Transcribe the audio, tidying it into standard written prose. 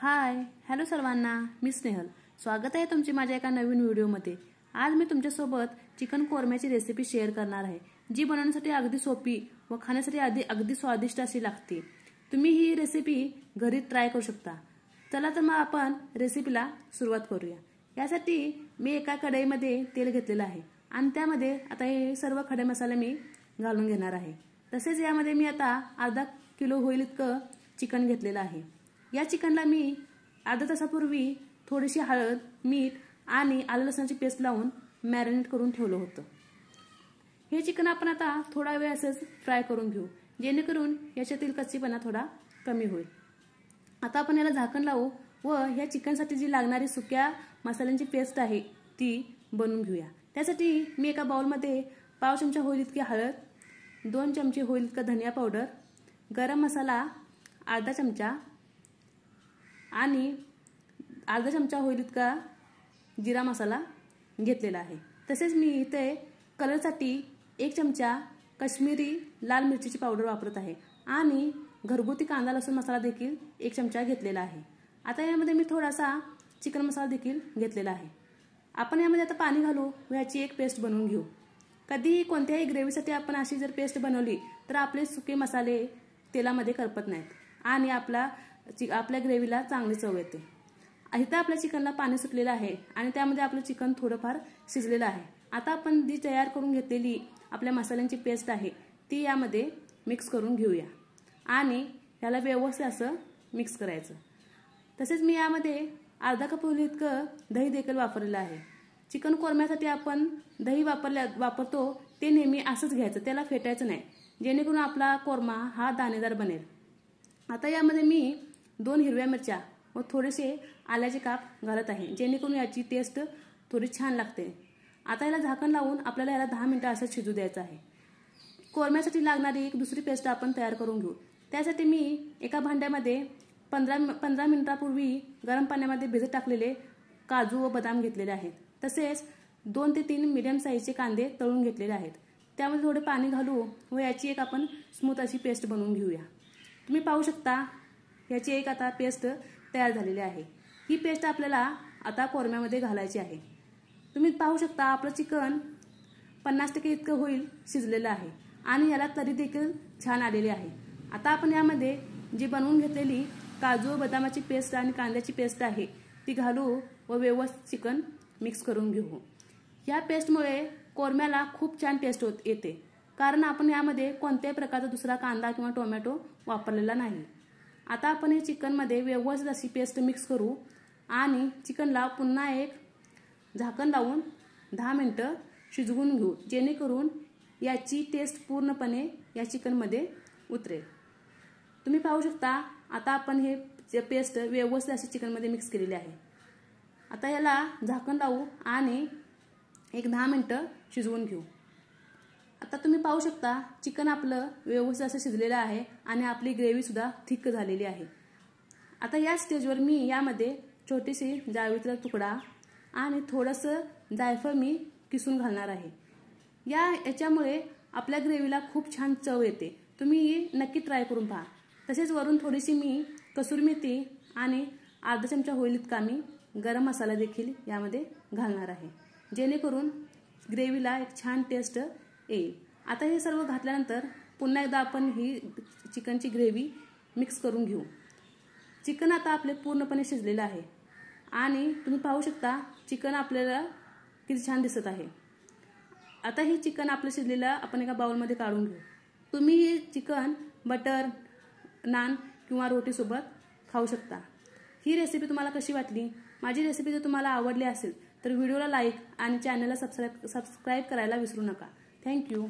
Hi hello सर्वांना, मी स्नेहल. स्वागत आहे तुमचे माझ्या एका नवीन व्हिडिओमध्ये. आज मी तुमच्यासोबत चिकन कोरम्याची रेसिपी शेअर करणार आहे, जी बनवण्यासाठी अगदी सोपी व खाण्यासाठी अगदी स्वादिष्ट अशी लागते. तुम्ही ही रेसिपी घरी ट्राय करू शकता. चला तर मग आपण रेसिपीला सुरुवात करूया. यासाठी मी एका कढईमध्ये तेल घेतलेलं आहे आणि त्यामध्ये आता हे सर्व खडे मसाले मी घालून घेणार आहे. तसेच यामध्ये मी आता अर्धा किलो होईल इतकं चिकन घेतलेलं आहे. या चिकनला मी अर्धा तासापूर्वी थोडीशी हळद, मीठ आणि आलं लसणाची पेस्ट लावून मॅरिनेट करून ठेवलं होतं. हे चिकन आपण आता थोडा वेळ असंच फ्राय करून घेऊ, जेणेकरून याच्यातील कच्चीपणा थोडा कमी होईल. आता आपण याला झाकण लावू व ह्या चिकनसाठी जी लागणारी सुक्या मसाल्यांची पेस्ट आहे ती बनवून घेऊया. त्यासाठी मी एका बाउलमध्ये पाव चमचा होईल इतकी हळद, 2 चमचे होईल इतका धनिया पावडर, गरम मसाला अर्धा चमचा आणि अर्धा चमचा होईल इतका जिरा मसाला घेतलेला आहे. तसेच मी इथे कलरसाठी 1 चमचा काश्मीरी लाल मिरचीची पावडर वापरत आहे आणि घरगुती कांदा लसूण मसाला देखील 1 चमचा घेतलेला आहे. आता यामध्ये मी थोडासा चिकन मसाला देखील घेतलेला आहे. आपण यामध्ये आता पाणी घालू व याची एक पेस्ट बनवून घेऊ. कधीही कोणत्याही ग्रेव्हीसाठी आपण अशी जर पेस्ट बनवली तर आपले सुके मसाले तेलामध्ये करपत नाहीत आणि आपल्या ग्रेव्हीला चांगली चव येते. इथं आपल्या चिकनला पाणी सुटलेलं आहे आणि त्यामध्ये आपलं चिकन थोडंफार शिजलेलं आहे. आता आपण जी तयार करून घेतलेली आपल्या मसाल्यांची पेस्ट आहे ती यामध्ये मिक्स करून घेऊया आणि याला व्यवस्थित असं मिक्स करायचं. तसेच मी यामध्ये अर्धा कप होईल इतकं दही देखील वापरलेलं आहे. चिकन कोरम्यासाठी आपण दही वापरतो ते नेहमी असंच घ्यायचं, त्याला फेटायचं नाही, जेणेकरून आपला कोरमा हा दाणेदार बनेल. आता यामध्ये मी 2 हिरव्या मिरच्या व थोडेसे आल्याचे काप घालत आहे, जेणेकरून याची टेस्ट थोडी छान लागते. आता याला झाकण लावून आपल्याला याला 10 मिनिटं असं शिजू द्यायचं आहे. कोरम्यासाठी लागणारी एक दुसरी पेस्ट आपण तयार करून घेऊ. त्यासाठी मी एका भांड्यामध्ये 15 मिनिटापूर्वी गरम पाण्यामध्ये भिजत टाकलेले काजू व बदाम घेतलेले आहेत. तसेच 2 ते 3 मीडियम साईजचे कांदे तळून घेतलेले आहेत. त्यामध्ये थोडे पाणी घालू व याची एक आपण स्मूथ अशी पेस्ट बनवून घेऊया. तुम्ही पाहू शकता याची एक आता पेस्ट तयार झालेली आहे. ही पेस्ट आपल्याला आता कोरम्यामध्ये घालायची आहे. तुम्ही पाहू शकता आपलं चिकन 50% इतकं होईल शिजलेलं आहे आणि याला तरी देखील छान आलेली आहे. आता आपण यामध्ये जी बनवून घेतलेली काजू व बदामाची पेस्ट आणि कांद्याची पेस्ट आहे ती घालू व व्यवस्थित चिकन मिक्स करून घेऊ. या पेस्टमुळे कोरम्याला खूप छान टेस्ट येते, कारण आपण यामध्ये कोणत्याही प्रकारचा दुसरा कांदा किंवा टोमॅटो वापरलेला नाही. आता आपण हे चिकनमध्ये व्यवस्थित अशी पेस्ट मिक्स करू आणि चिकनला पुन्हा एक झाकण लावून 10 मिनिटं शिजवून घेऊ, जेणेकरून याची टेस्ट पूर्णपणे या चिकनमध्ये उतरेल. तुम्ही पाहू शकता आता आपण हे पेस्ट व्यवस्थित अशी चिकनमध्ये मिक्स केलेली आहे. आता याला झाकण लावू आणि एक 10 मिनिटं शिजवून घेऊ. आता तुम्ही पाहू शकता चिकन आपलं व्यवस्थित असं शिजलेलं आहे आणि आपली ग्रेव्ही सुद्धा थिक झालेली आहे. आता या स्टेजवर मी यामध्ये छोटीशी जायफळाचा तुकडा आणि थोडंसं जायफळ मी किसून घालणार आहे. याच्यामुळे आपल्या ग्रेव्हीला खूप छान चव येते. तुम्ही नक्की ट्राय करून पहा. तसेच वरून थोडीशी मी कसुरी मेथी आणि अर्धा चमचा होईल इतका मी गरम मसाला देखील यामध्ये घालणार आहे, जेणेकरून ग्रेव्हीला एक छान टेस्ट येईल. आता हे सर्व घातल्यानंतर पुन्हा एकदा आपण ही चिकनची ग्रेव्ही मिक्स करून घेऊ. चिकन आता आपले पूर्णपणे शिजलेलं आहे आणि तुम्ही पाहू शकता चिकन आपल्याला किती छान दिसत आहे. आता हे चिकन आपलं शिजलेलं आपण एका बाउलमध्ये काढून घेऊ. तुम्ही हे चिकन बटर, नान किंवा रोटीसोबत खाऊ शकता. ही रेसिपी तुम्हाला कशी वाटली? माझी रेसिपी जर तुम्हाला आवडली असेल तर व्हिडिओला लाईक आणि चॅनलला सबस्क्राईब करायला विसरू नका. थँक्यू.